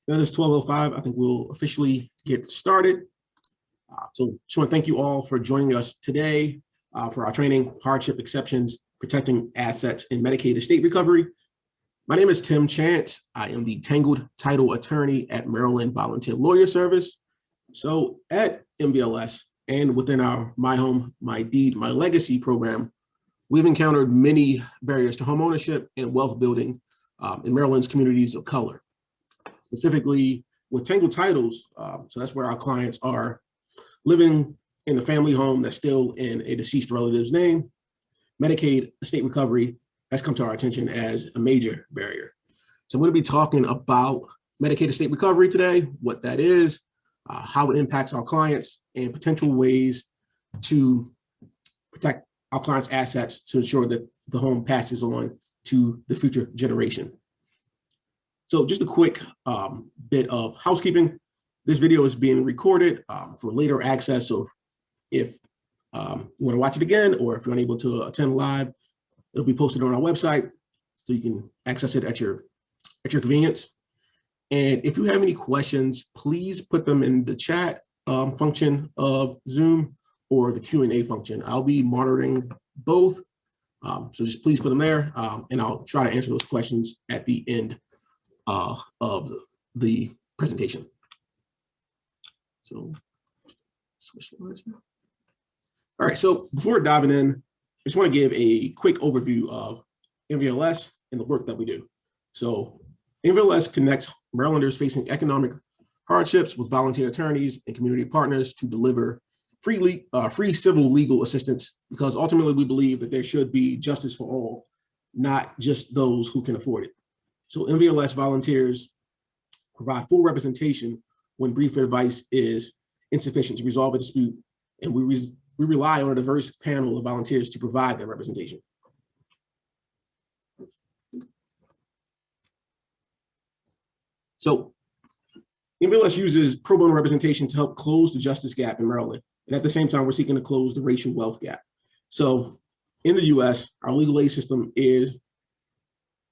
That is 12:05. I think we'll officially get started. So just want to thank you all for joining us today for our training, Hardship, Exceptions, Protecting Assets in Medicaid Estate Recovery. My name is Tim Chance. I am the Tangled Title Attorney at Maryland Volunteer Lawyer Service. So at MVLS and within our My Home, My Deed, My Legacy program, we've encountered many barriers to home ownership and wealth building in Maryland's communities of color. Specifically with Tangled Titles, so that's where our clients are living in the family home that's still in a deceased relative's name. Medicaid estate recovery has come to our attention as a major barrier. So I'm going to be talking about Medicaid estate recovery today, what that is, how it impacts our clients, and potential ways to protect our clients' assets to ensure that the home passes on to the future generation. So just a quick bit of housekeeping. This video is being recorded for later access. So if you want to watch it again, or if you're unable to attend live, it'll be posted on our website so you can access it at your convenience. And if you have any questions, please put them in the chat function of Zoom or the Q&A function. I'll be monitoring both. So just please put them there and I'll try to answer those questions at the end of the presentation. So switch slides. All right, so before diving in, I just want to give a quick overview of MVLS and the work that we do. So MVLS connects Marylanders facing economic hardships with volunteer attorneys and community partners to deliver free civil legal assistance, because ultimately we believe that there should be justice for all, not just those who can afford it. So MVLS volunteers provide full representation when brief advice is insufficient to resolve a dispute, and we rely on a diverse panel of volunteers to provide that representation. So MVLS uses pro bono representation to help close the justice gap in Maryland. And at the same time, we're seeking to close the racial wealth gap. So in the US, our legal aid system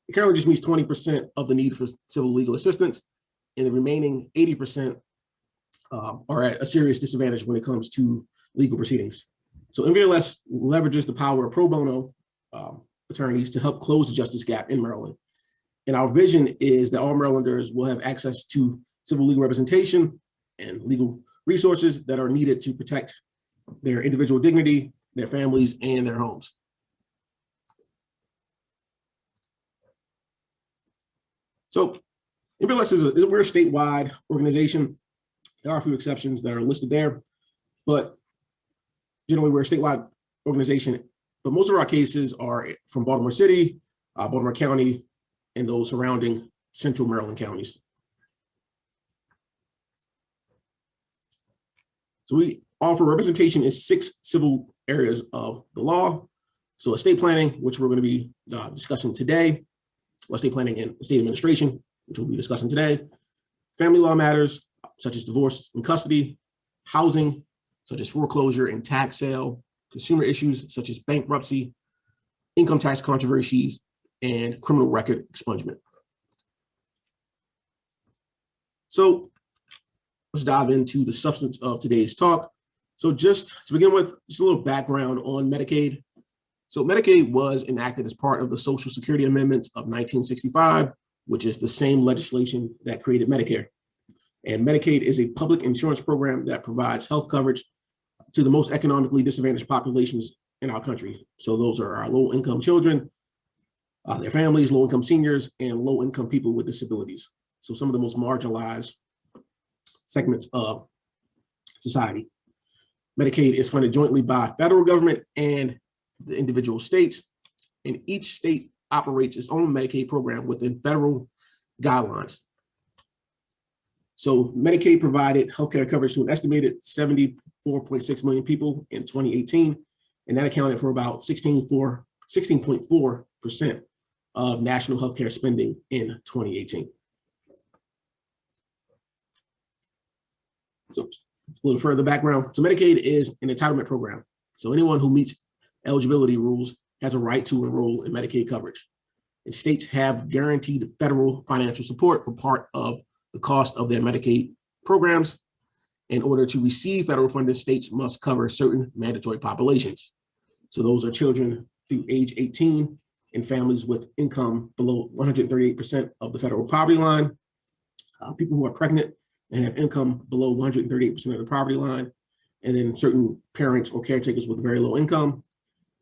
it currently just meets 20% of the need for civil legal assistance, and the remaining 80% are at a serious disadvantage when it comes to legal proceedings. So MVLS leverages the power of pro bono attorneys to help close the justice gap in Maryland. And our vision is that all Marylanders will have access to civil legal representation and legal resources that are needed to protect their individual dignity, their families, and their homes. So MVLS we're a statewide organization. There are a few exceptions that are listed there, but generally we're a statewide organization. But most of our cases are from Baltimore City, Baltimore County, and those surrounding central Maryland counties. So we offer representation in 6 civil areas of the law. So estate planning, which we're going to be discussing today, estate planning and estate administration, which we'll be discussing today, family law matters, such as divorce and custody, housing, such as foreclosure and tax sale, consumer issues, such as bankruptcy, income tax controversies, and criminal record expungement. So let's dive into the substance of today's talk. So just to begin with, just a little background on Medicaid. So Medicaid was enacted as part of the Social Security Amendments of 1965, which is the same legislation that created Medicare. And Medicaid is a public insurance program that provides health coverage to the most economically disadvantaged populations in our country. So those are our low-income children, their families, low-income seniors, and low-income people with disabilities. So some of the most marginalized segments of society. Medicaid is funded jointly by federal government and the individual states, and each state operates its own Medicaid program within federal guidelines. So Medicaid provided healthcare coverage to an estimated 74.6 million people in 2018, and that accounted for about 16.4% of national healthcare spending in 2018. So a little further background. So Medicaid is an entitlement program. So anyone who meets eligibility rules has a right to enroll in Medicaid coverage. And states have guaranteed federal financial support for part of the cost of their Medicaid programs. In order to receive federal funding, states must cover certain mandatory populations. So those are children through age 18 and families with income below 138% of the federal poverty line, people who are pregnant and have income below 138% of the poverty line, and then certain parents or caretakers with very low income,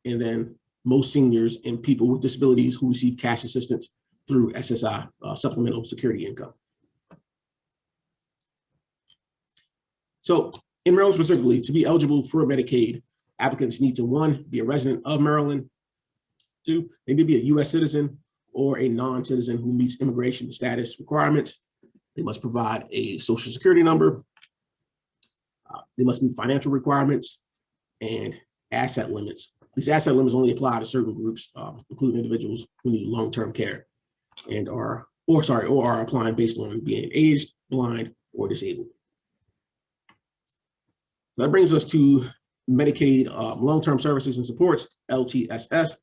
and then most seniors and people with disabilities who receive cash assistance through SSI, supplemental security income. So in Maryland specifically, to be eligible for Medicaid, applicants need to, 1, be a resident of Maryland, 2, they need to be a US citizen or a non-citizen who meets immigration status requirements. They must provide a social security number. They must meet financial requirements and asset limits. These asset limits only apply to certain groups, including individuals who need long-term care and are applying based on being aged, blind, or disabled. That brings us to Medicaid long-term services and supports, LTSS.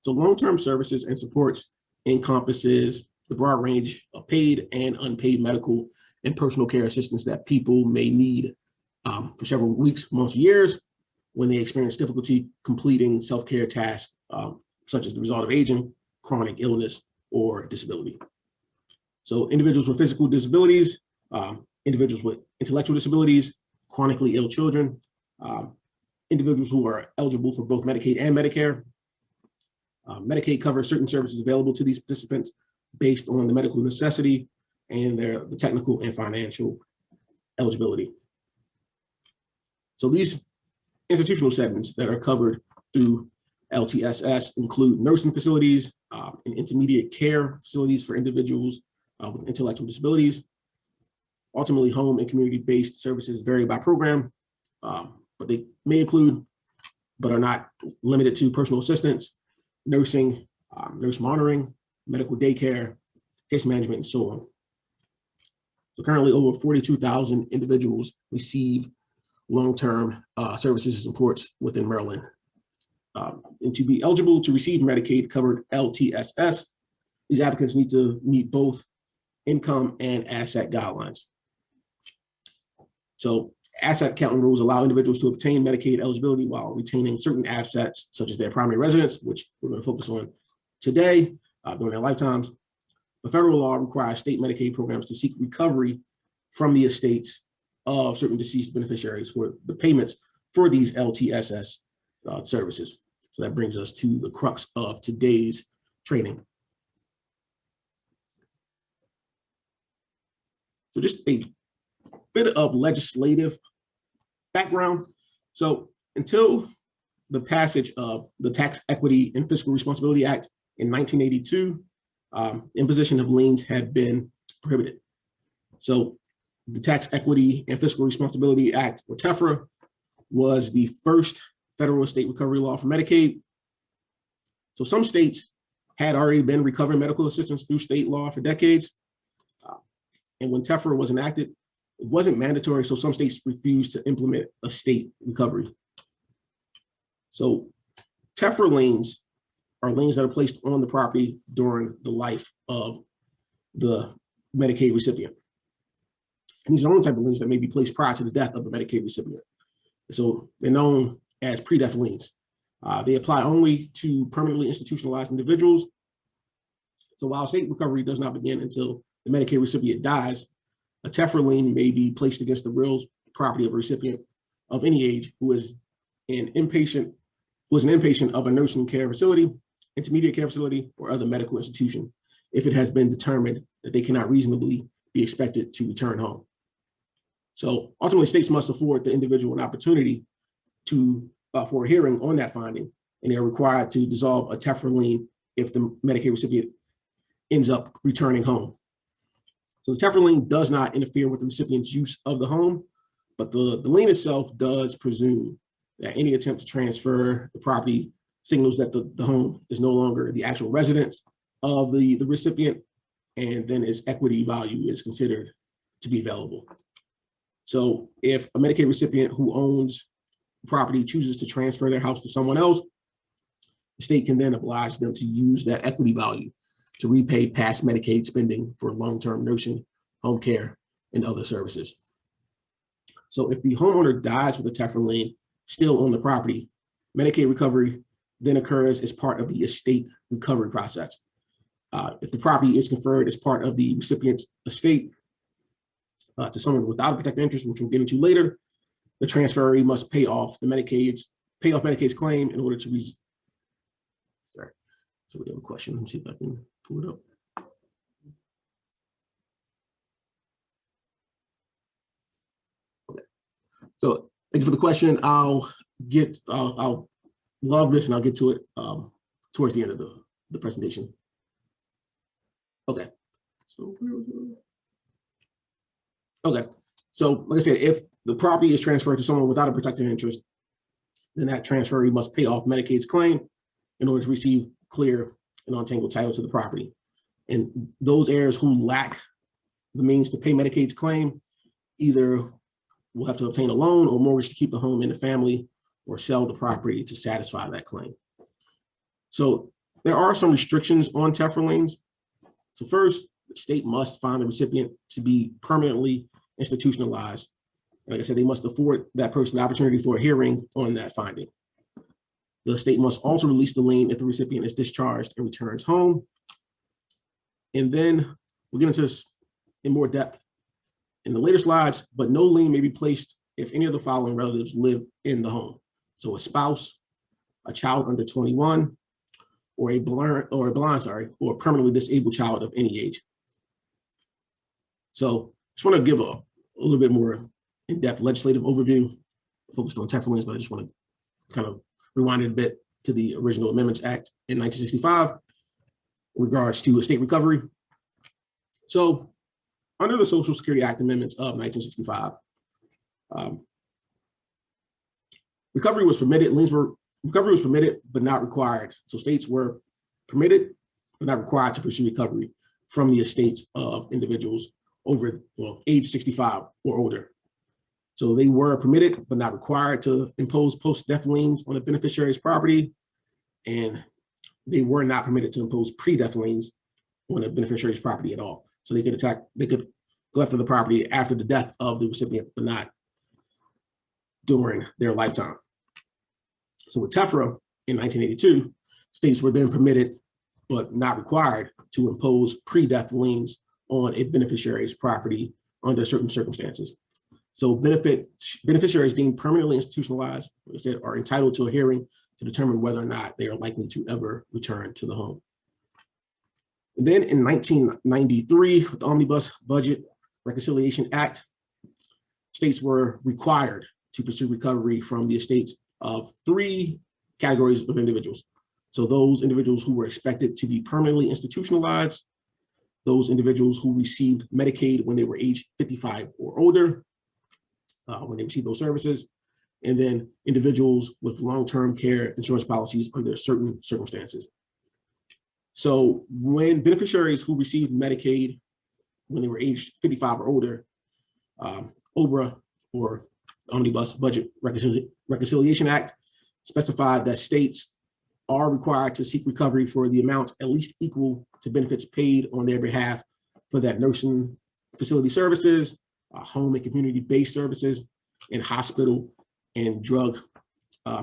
So long-term services and supports encompasses the broad range of paid and unpaid medical and personal care assistance that people may need for several weeks, months, years when they experience difficulty completing self-care tasks, such as the result of aging, chronic illness, or disability. So individuals with physical disabilities, individuals with intellectual disabilities, chronically ill children, individuals who are eligible for both Medicaid and Medicare. Medicaid covers certain services available to these participants based on the medical necessity and the technical and financial eligibility. So these institutional settings that are covered through LTSS include nursing facilities and intermediate care facilities for individuals with intellectual disabilities. Ultimately, home and community-based services vary by program, but they may include, but are not limited to, personal assistance, nursing, nurse monitoring, medical daycare, case management, and so on. So currently over 42,000 individuals receive long-term services and supports within Maryland. And to be eligible to receive Medicaid covered LTSS, these applicants need to meet both income and asset guidelines. So asset counting rules allow individuals to obtain Medicaid eligibility while retaining certain assets, such as their primary residence, which we're going to focus on today during their lifetimes. The federal law requires state Medicaid programs to seek recovery from the estates of certain deceased beneficiaries for the payments for these LTSS services. So that brings us to the crux of today's training. So just a bit of legislative background. So until the passage of the Tax Equity and Fiscal Responsibility Act in 1982, imposition of liens had been prohibited. So the Tax Equity and Fiscal Responsibility Act, or Tefra, was the first federal estate recovery law for Medicaid. So some states had already been recovering medical assistance through state law for decades. And when Tefra was enacted, it wasn't mandatory, so some states refused to implement a state recovery. So Tefra liens are liens that are placed on the property during the life of the Medicaid recipient. And these are the only type of liens that may be placed prior to the death of the Medicaid recipient. So they're known as pre-death liens. They apply only to permanently institutionalized individuals. So while state recovery does not begin until the Medicaid recipient dies, a Tefra lien may be placed against the real property of a recipient of any age who is an inpatient of a nursing care facility, intermediate care facility, or other medical institution, if it has been determined that they cannot reasonably be expected to return home. So ultimately, states must afford the individual an opportunity to for a hearing on that finding, and they are required to dissolve a Tefra lien if the Medicaid recipient ends up returning home. So the Tefra lien does not interfere with the recipient's use of the home, but the lien itself does presume that any attempt to transfer the property signals that the home is no longer the actual residence of the recipient, and then its equity value is considered to be available. So if a Medicaid recipient who owns property chooses to transfer their house to someone else, the state can then oblige them to use that equity value to repay past Medicaid spending for long-term nursing, home care, and other services. So if the homeowner dies with a Tefra lien still on the property, Medicaid recovery then occurs as part of the estate recovery process. If the property is conferred as part of the recipient's estate to someone without a protected interest, which we'll get into later, the transferee must pay off Medicaid's claim in order to sorry. So we have a question. Let me see if I can pull it up. Okay. So thank you for the question. I'll love this and I'll get to it towards the end of the presentation. Okay. So okay. So like I said, if the property is transferred to someone without a protected interest, then that transferee must pay off Medicaid's claim in order to receive clear and untangled title to the property. And those heirs who lack the means to pay Medicaid's claim either will have to obtain a loan or mortgage to keep the home in the family or sell the property to satisfy that claim. So there are some restrictions on Tefra liens. So first, the state must find the recipient to be permanently institutionalized. Like I said, they must afford that person the opportunity for a hearing on that finding. The state must also release the lien if the recipient is discharged and returns home. And then we'll get into this in more depth in the later slides, but no lien may be placed if any of the following relatives live in the home. So a spouse, a child under 21, or a permanently disabled child of any age. So just want to give a little bit more in-depth legislative overview focused on Tefra liens, but I just want to kind of rewind it a bit to the original Amendments Act in 1965 in regards to estate recovery. So under the Social Security Act amendments of 1965, recovery was permitted, recovery was permitted, but not required. So states were permitted, but not required to pursue recovery from the estates of individuals over age 65 or older. So they were permitted, but not required to impose post-death liens on a beneficiary's property. And they were not permitted to impose pre-death liens on a beneficiary's property at all. So they could go after the property after the death of the recipient, but not during their lifetime. So with Tefra in 1982, states were then permitted, but not required to impose pre-death liens on a beneficiary's property under certain circumstances. So beneficiaries deemed permanently institutionalized, like I said, are entitled to a hearing to determine whether or not they are likely to ever return to the home. And then in 1993, with the Omnibus Budget Reconciliation Act, states were required to pursue recovery from the estates of three categories of individuals. So those individuals who were expected to be permanently institutionalized, those individuals who received Medicaid when they were age 55 or older, when they received those services, and then individuals with long-term care insurance policies under certain circumstances. So when beneficiaries who received Medicaid when they were aged 55 or older, OBRA, or Omnibus Budget Reconciliation Act, specified that states are required to seek recovery for the amount at least equal to benefits paid on their behalf for that nursing facility services, home and community-based services, and hospital and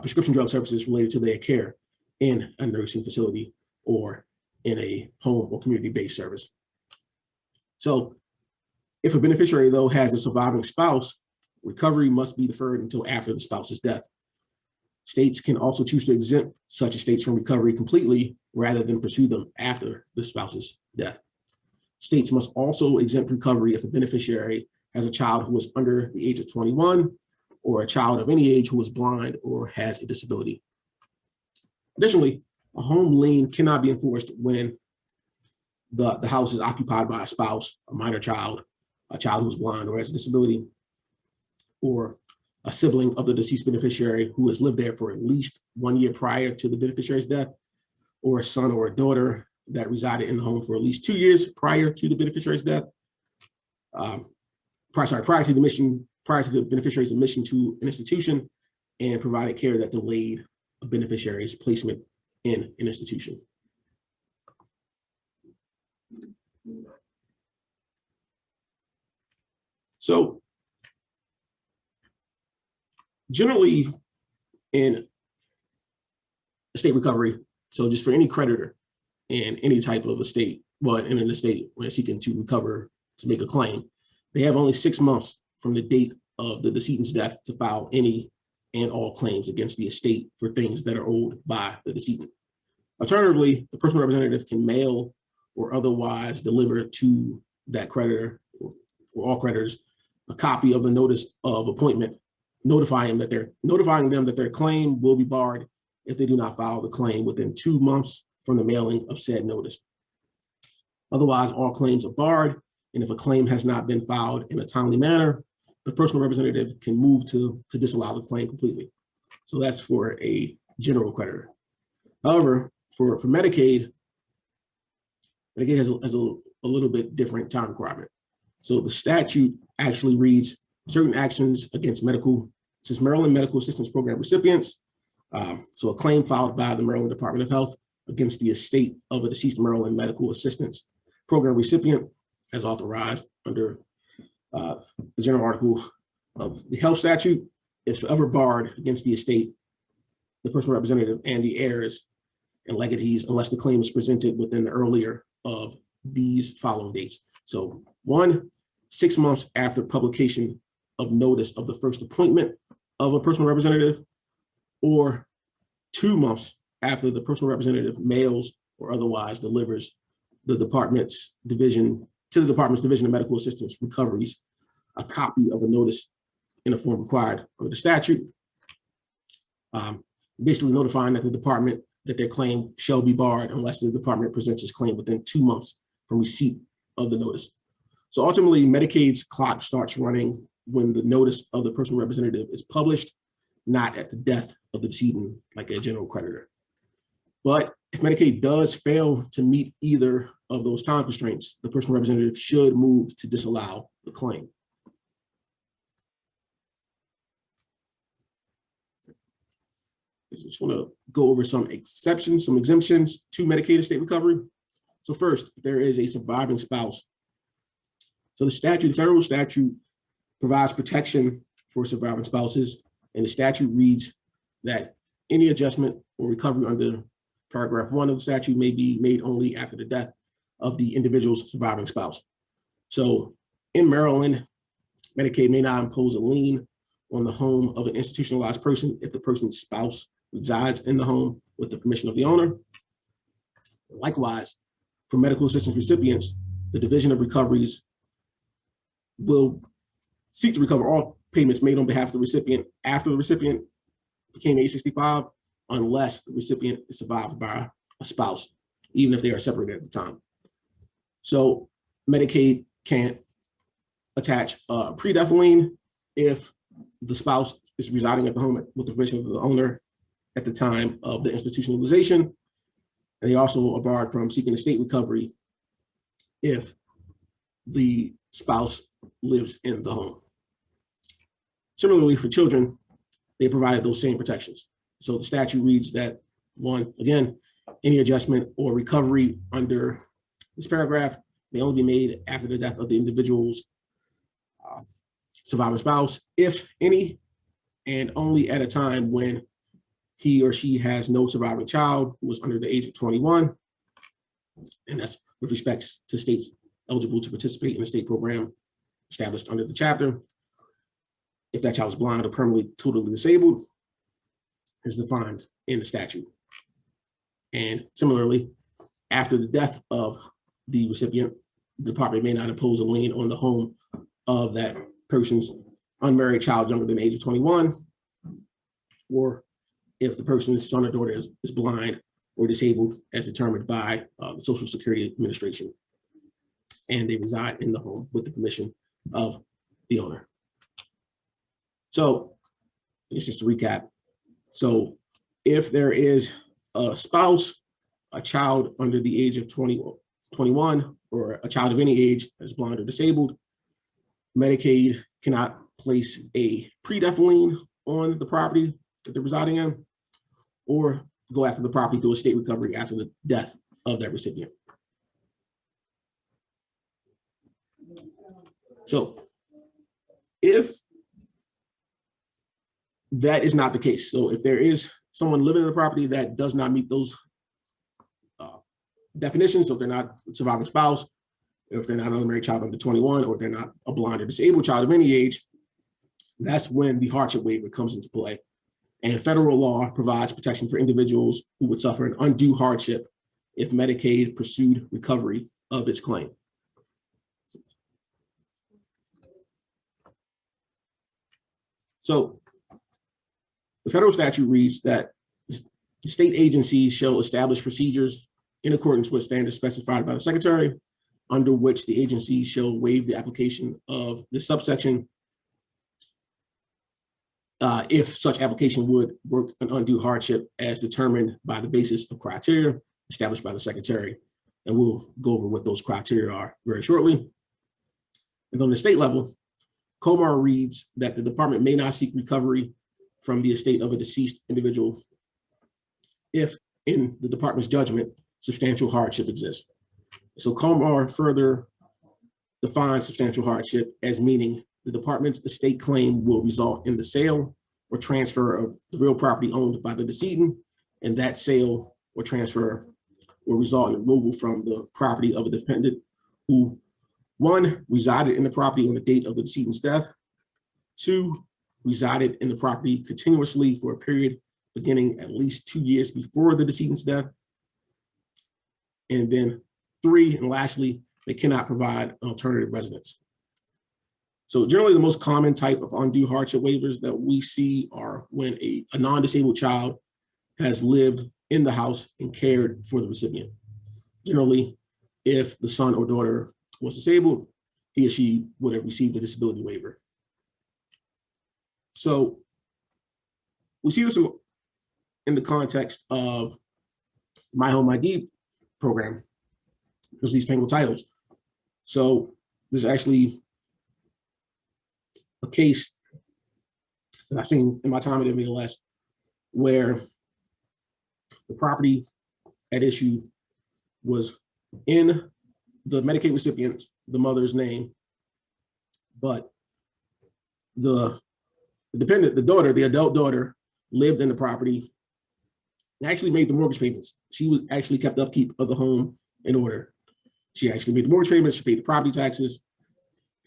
prescription drug services related to their care in a nursing facility or in a home or community-based service. So if a beneficiary, though, has a surviving spouse, recovery must be deferred until after the spouse's death. States can also choose to exempt such estates from recovery completely rather than pursue them after the spouse's death. States must also exempt recovery if a beneficiary has a child who is under the age of 21 or a child of any age who is blind or has a disability. Additionally, a home lien cannot be enforced when the house is occupied by a spouse, a minor child, a child who's blind or has a disability, or a sibling of the deceased beneficiary who has lived there for at least 1 year prior to the beneficiary's death, or a son or a daughter that resided in the home for at least 2 years prior to the beneficiary's death, prior to the beneficiary's admission to an institution, and provided care that delayed a beneficiary's placement in an institution. So generally in estate recovery, so just for any creditor in any type of estate, well, in an estate when they're seeking to recover, to make a claim, they have only 6 months from the date of the decedent's death to file any and all claims against the estate for things that are owed by the decedent. Alternatively, the personal representative can mail or otherwise deliver to that creditor or all creditors a copy of the notice of appointment, notifying them that their claim will be barred if they do not file the claim within 2 months from the mailing of said notice. Otherwise, all claims are barred, and if a claim has not been filed in a timely manner, the personal representative can move to disallow the claim completely. So that's for a general creditor. However, for Medicaid has a little bit different time requirement. So the statute actually reads certain actions against Maryland Medical Assistance Program recipients. So a claim filed by the Maryland Department of Health against the estate of a deceased Maryland Medical Assistance Program recipient, as authorized under the general article of the health statute, is forever barred against the estate, the personal representative, and the heirs and legatees unless the claim is presented within the earlier of these following dates. So 1, 6 months after publication of notice of the first appointment of a personal representative, or 2 months after the personal representative mails or otherwise delivers the department's division of medical assistance recoveries a copy of a notice in a form required under the statute, basically notifying that the department that their claim shall be barred unless the department presents its claim within 2 months from receipt of the notice. So ultimately, Medicaid's clock starts running when the notice of the personal representative is published, not at the death of the decedent, like a general creditor. But if Medicaid does fail to meet either of those time constraints, the personal representative should move to disallow the claim. I just want to go over some exceptions, some exemptions to Medicaid estate recovery. So first, if there is a surviving spouse. So the federal statute provides protection for surviving spouses, and the statute reads that any adjustment or recovery under paragraph 1 of the statute may be made only after the death of the individual's surviving spouse. So in Maryland, Medicaid may not impose a lien on the home of an institutionalized person if the person's spouse resides in the home with the permission of the owner. Likewise, for medical assistance recipients, the Division of Recoveries will seek to recover all payments made on behalf of the recipient after the recipient became age 65, unless the recipient is survived by a spouse, even if they are separated at the time. So Medicaid can't attach a pre-death lien if the spouse is residing at the home with the permission of the owner at the time of the institutionalization. And they also are barred from seeking estate recovery if the spouse lives in the home. Similarly, for children, they provided those same protections. So the statute reads that, one, again, any adjustment or recovery under this paragraph may only be made after the death of the individual's surviving spouse, if any, and only at a time when he or she has no surviving child who is under the age of 21. And that's with respect to states eligible to participate in a state program established under the chapter. If that child is blind or permanently totally disabled, is defined in the statute. And similarly, after the death of the recipient, the department may not impose a lien on the home of that person's unmarried child younger than the age of 21, or if the person's son or daughter is blind or disabled as determined by the Social Security Administration, and they reside in the home with the permission of the owner. So it's just a recap. So if there is a spouse, a child under the age of 21, or a child of any age that's blind or disabled, Medicaid cannot place a pre-death lien on the property that they're residing in, or go after the property through estate recovery after the death of that recipient. So if that is not the case, so if there is someone living in the property that does not meet those definitions, so if they're not a surviving spouse, if they're not an unmarried child under 21, or they're not a blind or disabled child of any age, that's when the hardship waiver comes into play. And federal law provides protection for individuals who would suffer an undue hardship if Medicaid pursued recovery of its claim. So the federal statute reads that state agencies shall establish procedures in accordance with standards specified by the Secretary, under which the agency shall waive the application of the subsection if such application would work an undue hardship as determined by the basis of criteria established by the Secretary. And we'll go over what those criteria are very shortly. And on the state level, COMAR reads that the department may not seek recovery from the estate of a deceased individual if, in the department's judgment, substantial hardship exists. So COMAR further defines substantial hardship as meaning the department's estate claim will result in the sale or transfer of the real property owned by the decedent, and that sale or transfer will result in removal from the property of a dependent who, 1, resided in the property on the date of the decedent's death, 2, resided in the property continuously for a period beginning at least 2 years before the decedent's death, and then 3, and lastly, they cannot provide an alternative residence. So generally the most common type of undue hardship waivers that we see are when a non-disabled child has lived in the house and cared for the recipient. Generally, if the son or daughter was disabled, he or she would have received a disability waiver. So we see this in the context of My Home ID program, because these tangled titles. So there's actually a case that I've seen in my time at MVLS where the property at issue was in the Medicaid recipient, the mother's name, but the dependent, the daughter, the adult daughter, lived in the property and actually made the mortgage payments. She was actually kept upkeep of the home in order. She actually made the mortgage payments, she paid the property taxes,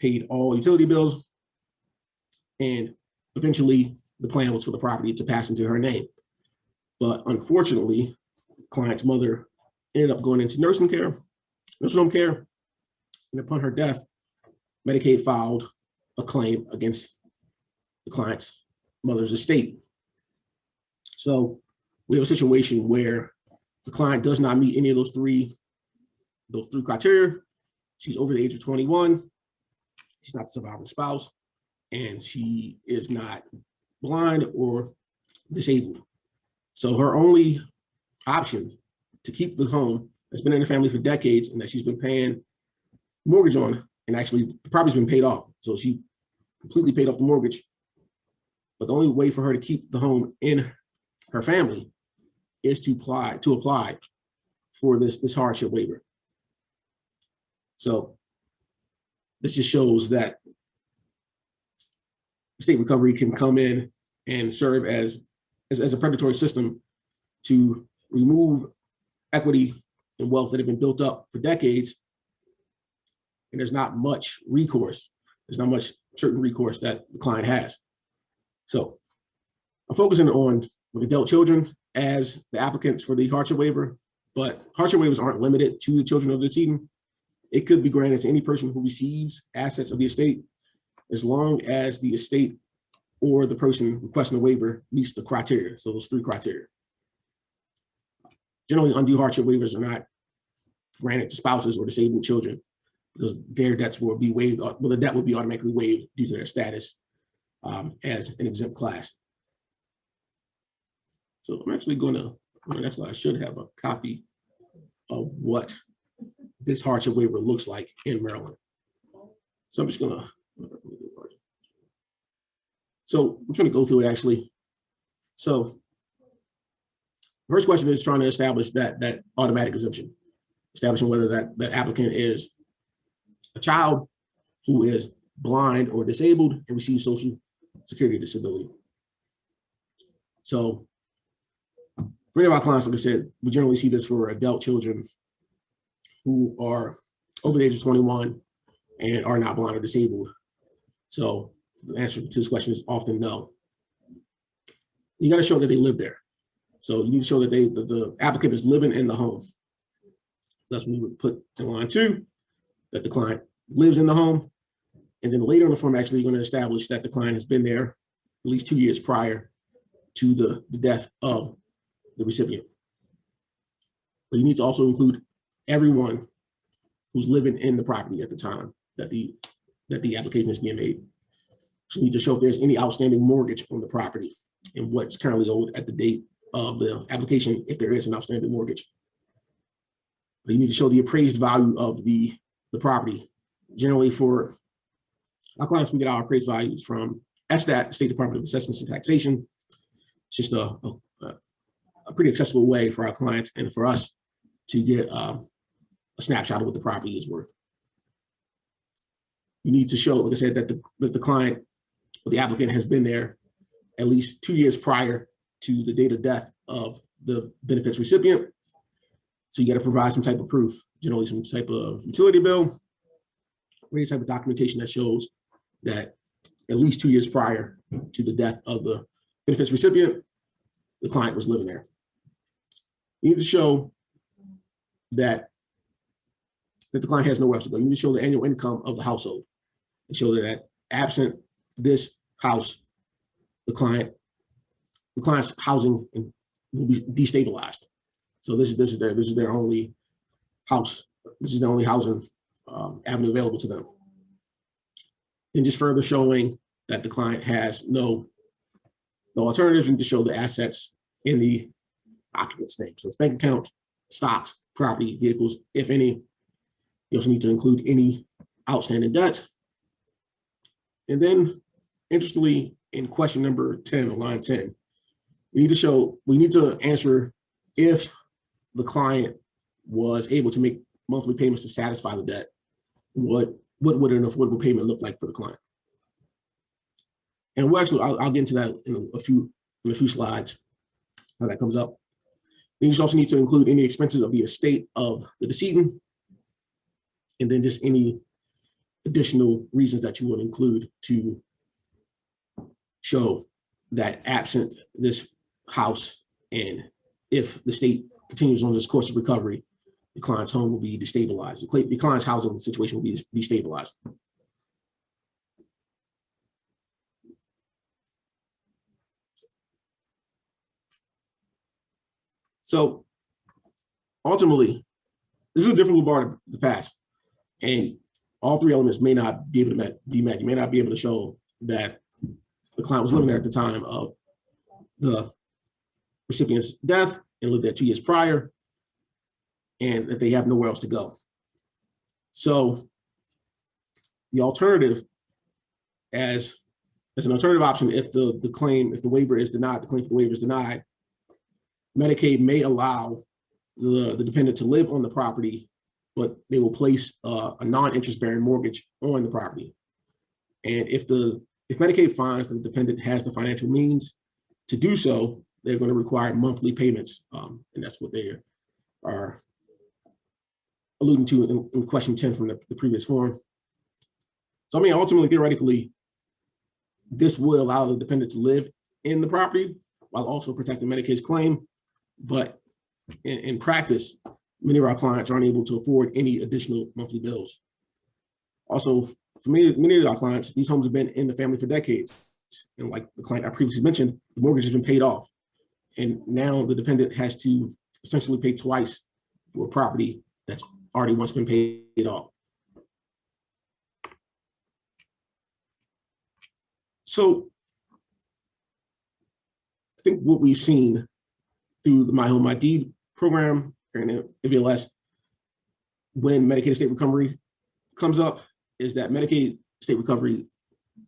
paid all utility bills, and eventually the plan was for the property to pass into her name. But unfortunately, the client's mother ended up going into nursing home care, and upon her death, Medicaid filed a claim against the client's mother's estate. So we have a situation where the client does not meet any of those three criteria. She's over the age of 21. She's not the surviving spouse, and she is not blind or disabled. So her only option to keep the home that's been in the family for decades and that she's been paying mortgage on, and actually the property's been paid off. So she completely paid off the mortgage. But the only way for her to keep the home in her family is to apply for this hardship waiver. So this just shows that state recovery can come in and serve as a predatory system to remove equity and wealth that have been built up for decades. And there's not much recourse. There's not much certain recourse that the client has. So I'm focusing on adult children as the applicants for the hardship waiver, but hardship waivers aren't limited to the children of the decedent. It could be granted to any person who receives assets of the estate, as long as the estate or the person requesting the waiver meets the criteria. So those three criteria. Generally, undue hardship waivers are not granted to spouses or disabled children because their debts will be waived, well, the debt will be automatically waived due to their status as an exempt class. So I'm actually I should have a copy of what this hardship waiver looks like in Maryland. So I'm just gonna, go through it actually. So the first question is trying to establish that automatic exemption, establishing whether that applicant is a child who is blind, or disabled and receive Social Security disability. So for many of our clients, like I said, we generally see this for adult children who are over the age of 21 and are not blind or disabled. So the answer to this question is often no. You got to show that they live there. So you need to show that the applicant is living in the home. So that's when we would put in line 2, that the client lives in the home. And then later in the form, actually, you're going to establish that the client has been there at least 2 years prior to the death of the recipient. But you need to also include everyone who's living in the property at the time that the application is being made. So you need to show if there's any outstanding mortgage on the property and what's currently owed at the date of the application, if there is an outstanding mortgage. But you need to show the appraised value of the property. Generally, for our clients, we get our appraised values from SDAT, State Department of Assessments and Taxation. It's just a pretty accessible way for our clients and for us to get a snapshot of what the property is worth. You need to show, like I said, that the client or the applicant has been there at least 2 years prior to the date of death of the benefits recipient. So you got to provide some type of proof, generally some type of utility bill, or any type of documentation that shows that at least 2 years prior to the death of the benefits recipient, the client was living there. You need to show that the client has nowhere else to go. You need to show the annual income of the household and show that absent this house, the client's housing will be destabilized. So this is their only house. This is the only housing avenue available to them. And just further showing that the client has no alternatives, you need to show the assets in the occupant's name. So it's bank account, stocks, property, vehicles, if any. You also need to include any outstanding debts. And then, interestingly, in question number 10, on line 10, we need to answer if the client was able to make monthly payments to satisfy the debt. What would an affordable payment look like for the client? And I'll get into that in a few slides, how that comes up. Then you also need to include any expenses of the estate of the decedent, and then just any additional reasons that you would include to show that absent this house, and if the state continues on this course of recovery, the client's home will be destabilized. The client's housing situation will be destabilized. So ultimately, this is a difficult bar to pass, and all 3 elements may not be able to be met. You may not be able to show that the client was living there at the time of the recipient's death and lived there 2 years prior, and that they have nowhere else to go. So the alternative, as an alternative option, if the waiver is denied, the claim for the waiver is denied, Medicaid may allow the dependent to live on the property, but they will place a non-interest bearing mortgage on the property. And if Medicaid finds that the dependent has the financial means to do so, they're going to require monthly payments. And that's what they are alluding to in question 10 from the previous form. So I mean, ultimately, theoretically, this would allow the dependent to live in the property while also protecting Medicaid's claim. But in practice, many of our clients aren't able to afford any additional monthly bills. Also, for many of our clients, these homes have been in the family for decades. And like the client I previously mentioned, the mortgage has been paid off. And now the dependent has to essentially pay twice for a property that's already once been paid off. So I think what we've seen through the My Home, My Deed program and MVLS, when Medicaid state recovery comes up, is that Medicaid state recovery,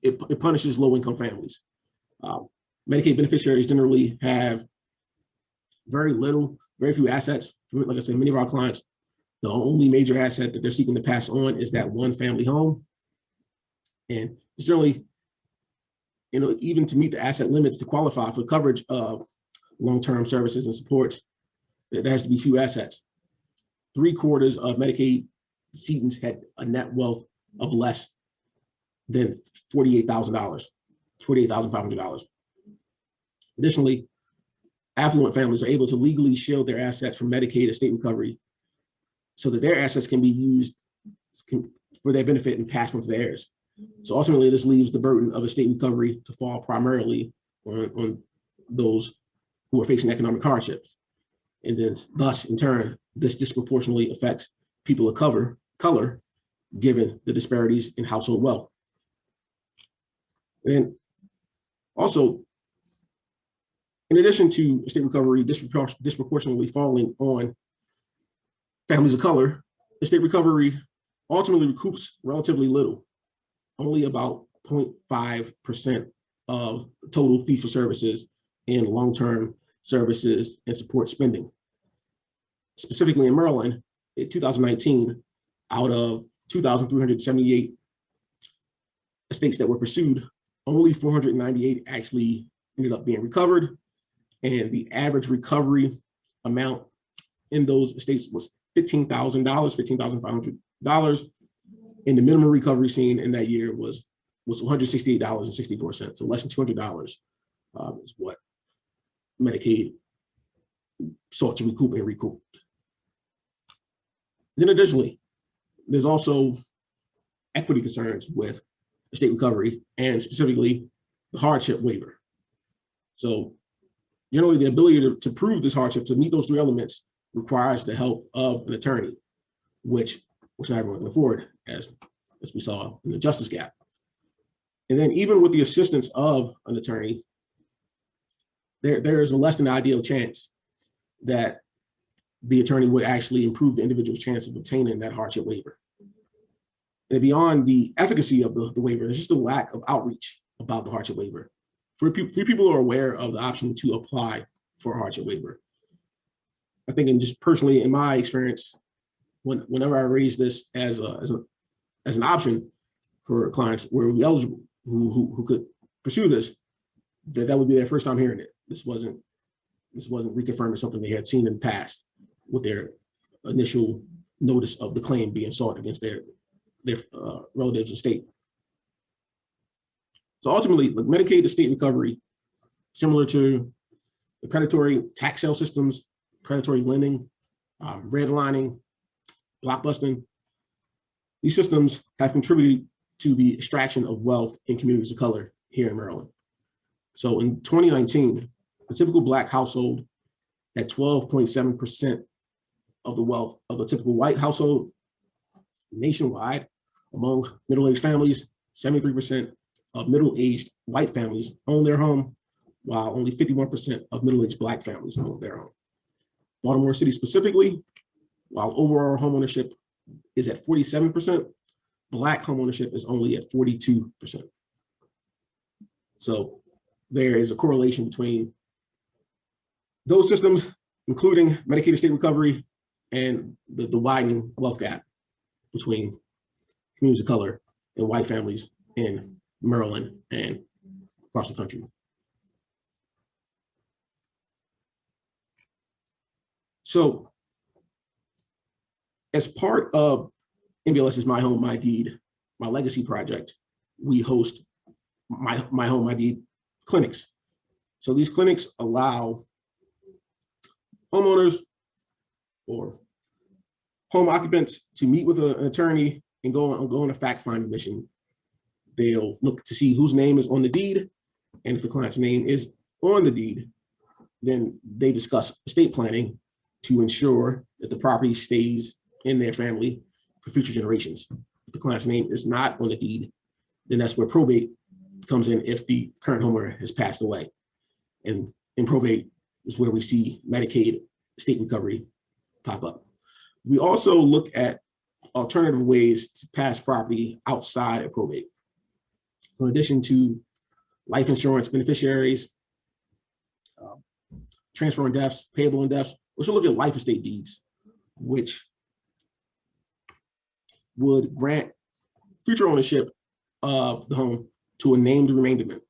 it punishes low-income families. Medicaid beneficiaries generally have very few assets. Like I said, many of our clients, the only major asset that they're seeking to pass on is that one family home. And it's generally, even to meet the asset limits to qualify for coverage of long-term services and supports, there has to be few assets. 3/4 of Medicaid decedents had a net wealth of less than $48,000, $48,500. Additionally, affluent families are able to legally shield their assets from Medicaid estate recovery so that their assets can be used for their benefit and passed on to their heirs. So ultimately, this leaves the burden of estate recovery to fall primarily on those who are facing economic hardships. And then thus, in turn, this disproportionately affects people of color, given the disparities in household wealth. And also, in addition to estate recovery disproportionately falling on families of color, estate recovery ultimately recoups relatively little, only about 0.5% of total fee for services and long-term services and support spending. Specifically in Maryland, in 2019, out of 2,378 estates that were pursued, only 498 actually ended up being recovered. And the average recovery amount in those estates was $15,000, $15,500. And the minimum recovery seen in that year was $168.64. So less than $200 is what Medicaid sought to recoup and recoup. Then additionally, there's also equity concerns with estate recovery and specifically the hardship waiver. So generally the ability to prove this hardship, to meet those three elements, requires the help of an attorney, which not everyone can afford, as we saw in the justice gap. And then even with the assistance of an attorney, there is a less than ideal chance that the attorney would actually improve the individual's chance of obtaining that hardship waiver. And beyond the efficacy of the waiver, there's just a lack of outreach about the hardship waiver. Few people are aware of the option to apply for a hardship waiver. I think, and just personally in my experience, whenever I raise this as an option for clients where we eligible who could pursue this, that would be their first time hearing it. This wasn't reconfirming something they had seen in the past with their initial notice of the claim being sought against their relatives' estate. So ultimately, like Medicaid estate recovery, similar to the predatory tax sale systems, predatory lending, redlining, blockbusting, these systems have contributed to the extraction of wealth in communities of color here in Maryland. So in 2019, a typical Black household had 12.7% of the wealth of a typical white household. Nationwide, among middle-aged families, 73% of middle-aged white families own their home, while only 51% of middle-aged Black families own their home. Baltimore City specifically, while overall homeownership is at 47%, Black homeownership is only at 42%. So there is a correlation between those systems, including Medicaid estate recovery, and the widening wealth gap between communities of color and white families in Maryland and across the country. So as part of MVLS's My Home, My Deed, My Legacy project, we host My Home, My Deed clinics. So these clinics allow homeowners or home occupants to meet with an attorney and go on a fact-finding mission. They'll look to see whose name is on the deed, and if the client's name is on the deed, then they discuss estate planning to ensure that the property stays in their family for future generations. If the client's name is not on the deed, then that's where probate comes in if the current homeowner has passed away. And in probate is where we see Medicaid estate recovery pop up. We also look at alternative ways to pass property outside of probate. In addition to life insurance beneficiaries, transfer in deaths, payable in deaths, we should look at life estate deeds, which would grant future ownership of the home to a named remainderment.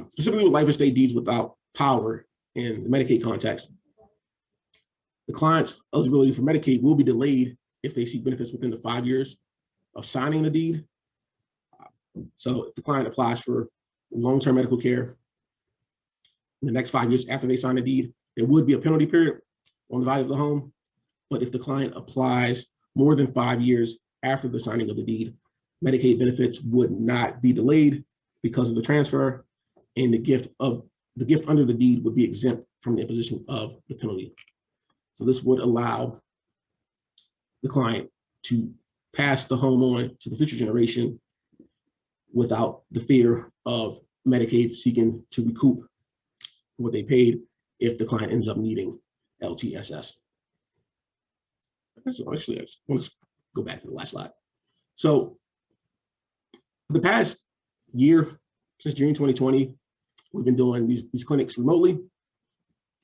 Specifically with life estate deeds without power in the Medicaid context, the client's eligibility for Medicaid will be delayed if they seek benefits within the 5 years of signing the deed. So if the client applies for long-term medical care in the next 5 years after they sign the deed, there would be a penalty period on the value of the home. But if the client applies more than 5 years after the signing of the deed, Medicaid benefits would not be delayed because of the transfer, and the gift under the deed would be exempt from the imposition of the penalty. So this would allow the client to pass the home on to the future generation without the fear of Medicaid seeking to recoup what they paid if the client ends up needing LTSS. Actually, let's go back to the last slide. So the past year, since June 2020, we've been doing these clinics remotely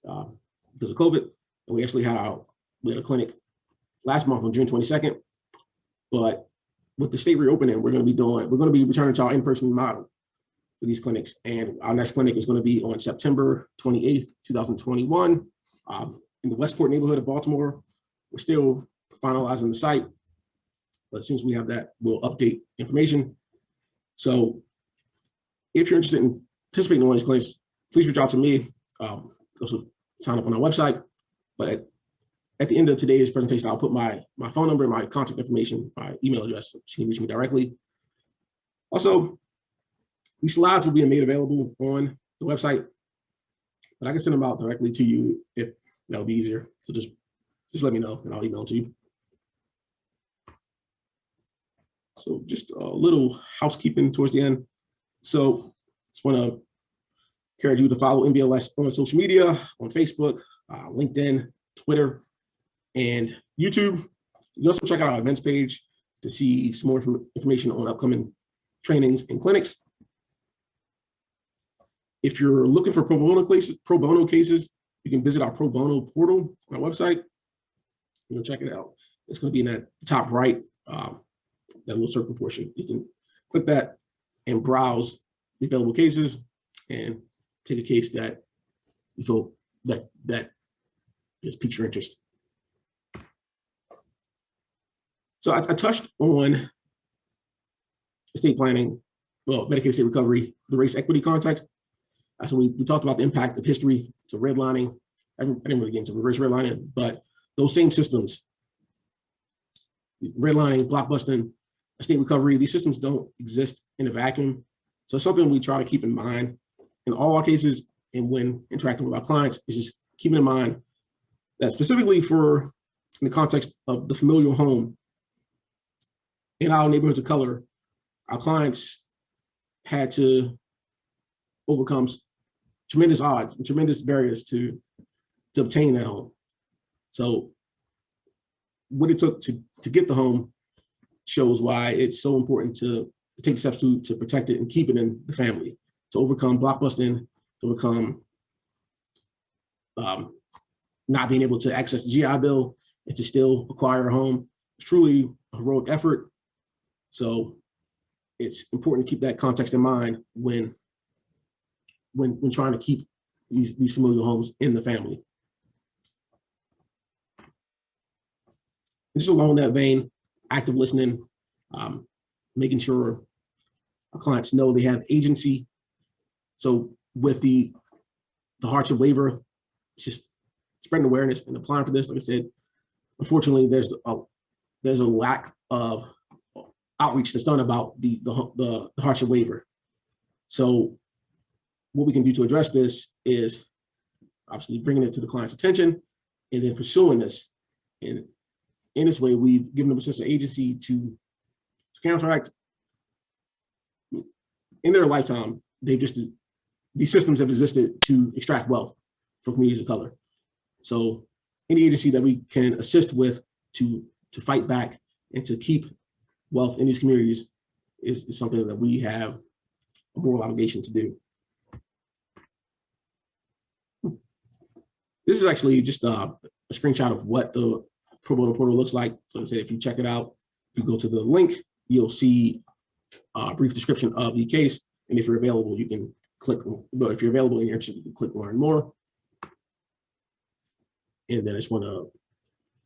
because of COVID. And we actually had a clinic last month on June 22nd. But with the state reopening, we're going to be returning to our in-person model for these clinics. And our next clinic is going to be on September 28th, 2021, in the Westport neighborhood of Baltimore. We're still finalizing the site, but as soon as we have that, we'll update information. So if you're interested in participating in one of these clinics, please reach out to me. Also sign up on our website. But at the end of today's presentation, I'll put my phone number, my contact information, my email address, so you can reach me directly. Also, these slides will be made available on the website, but I can send them out directly to you if that would be easier. So just let me know and I'll email it to you. So just a little housekeeping towards the end. So just want to encourage you to follow MVLS on social media, on Facebook, LinkedIn, Twitter, and YouTube. You can also check out our events page to see some more information on upcoming trainings and clinics. If you're looking for pro bono cases, you can visit our pro bono portal on our website. You know, check it out. It's going to be in that top right, that little circle portion. You can click that and browse the available cases and take a case that you feel that just piques your interest. So I touched on estate planning, well, Medicaid estate recovery, the race equity context. So we talked about the impact of history to redlining. I didn't really get into reverse redlining, but those same systems, redlining, blockbusting, estate recovery, these systems don't exist in a vacuum. So it's something we try to keep in mind in all our cases and when interacting with our clients, is just keeping in mind that specifically for in the context of the familial home in our neighborhoods of color, our clients had to overcome tremendous odds and tremendous barriers to obtain that home. So what it took to get the home shows why it's so important to take steps to protect it and keep it in the family, to overcome blockbusting, to overcome not being able to access the GI Bill and to still acquire a home. It's truly a heroic effort. So it's important to keep that context in mind when trying to keep these familial homes in the family. And just along that vein, active listening, making sure our clients know they have agency. So with the hardship waiver, it's just spreading awareness and applying for this. Like I said, unfortunately, there's a lack of outreach that's done about the hardship waiver. So what we can do to address this is obviously bringing it to the client's attention and then pursuing this. And in this way, we've given them a sense of agency to counteract. In their lifetime, these systems have existed to extract wealth from communities of color. So any agency that we can assist with to fight back and to keep wealth in these communities is something that we have a moral obligation to do. This is actually just a screenshot of what the pro bono portal looks like. So I say if you check it out, if you go to the link, you'll see brief description of the case. And if you're available, you can click, but if you're available and you're interested, you can click learn more. And then I just want to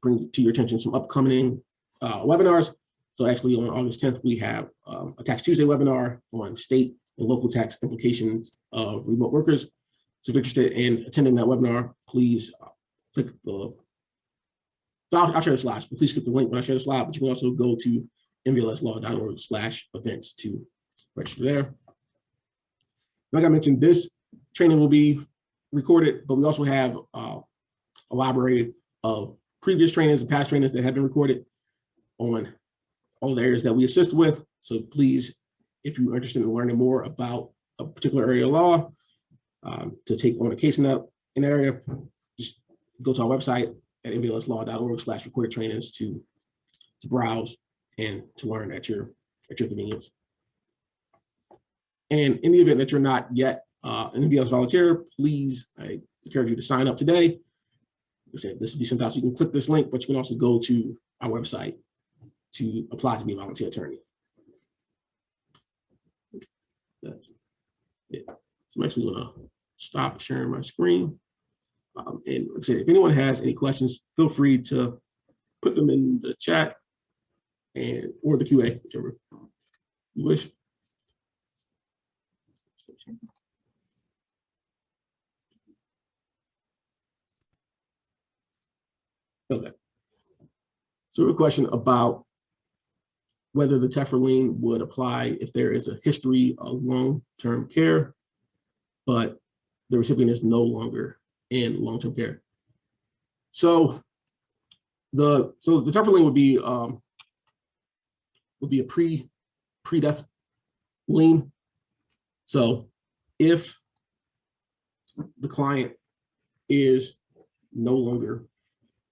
bring to your attention some upcoming webinars. So actually on August 10th, we have a Tax Tuesday webinar on state and local tax implications of remote workers. So if you're interested in attending that webinar, please click the, I'll share the slides, but please click the link when I share the slide, but you can also go to mvlslaw.org/events to register there. Like I mentioned, this training will be recorded, but we also have a library of previous trainings and past trainings that have been recorded on all the areas that we assist with. So please, if you're interested in learning more about a particular area of law, to take on a case in that area, just go to our website at mvlslaw.org/recorded trainings to browse and to learn at your convenience. And in the event that you're not yet an MVLS volunteer, please, I encourage you to sign up today. Like I said, this will be sent out, so you can click this link, but you can also go to our website to apply to be a volunteer attorney. That's it. So I'm actually gonna stop sharing my screen. And like I said, if anyone has any questions, feel free to put them in the chat or the QA, whichever you wish. Okay. So a question about whether the Tefra lien would apply if there is a history of long-term care, but the recipient is no longer in long-term care. So the Tefra lien would be a pre-death lien. So if the client is no longer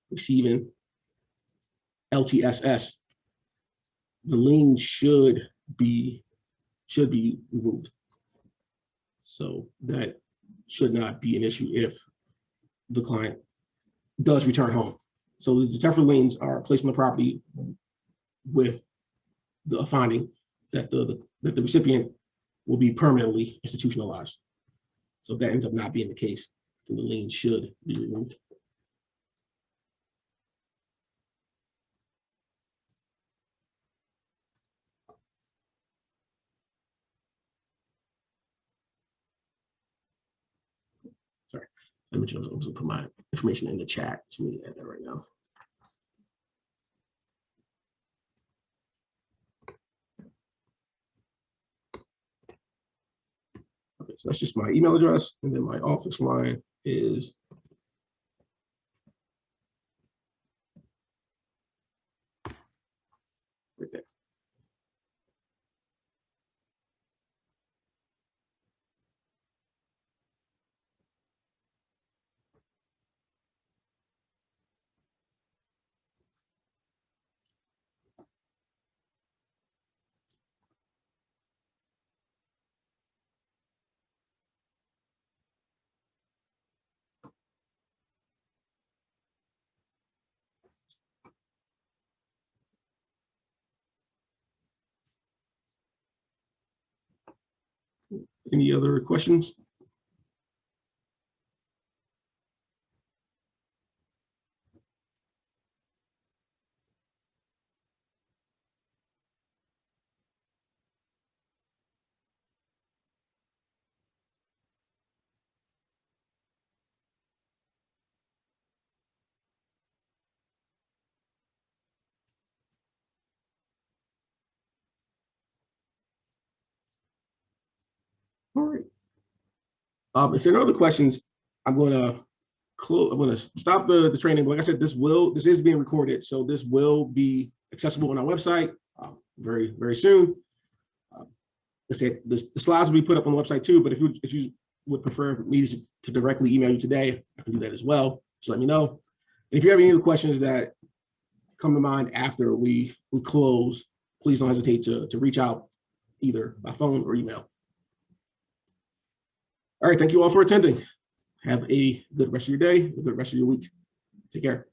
receiving LTSS, the lien should be removed. So that should not be an issue if the client does return home. So the Tefra liens are placed on the property with the finding that the recipient will be permanently institutionalized. So if that ends up not being the case, then the lien should be removed. Sorry, let me just also put my information in the chat. So let me add that right now. Okay, so that's just my email address, and then my office line is right there. Any other questions? All right. If there are no other questions, I'm going to close. I'm going to stop the training. But like I said, this is being recorded, so this will be accessible on our website very, very soon. I said the slides will be put up on the website too. But if you would prefer me to directly email you today, I can do that as well. Just let me know. And if you have any other questions that come to mind after we close, please don't hesitate to reach out either by phone or email. All right, thank you all for attending. Have a good rest of your day, a good rest of your week. Take care.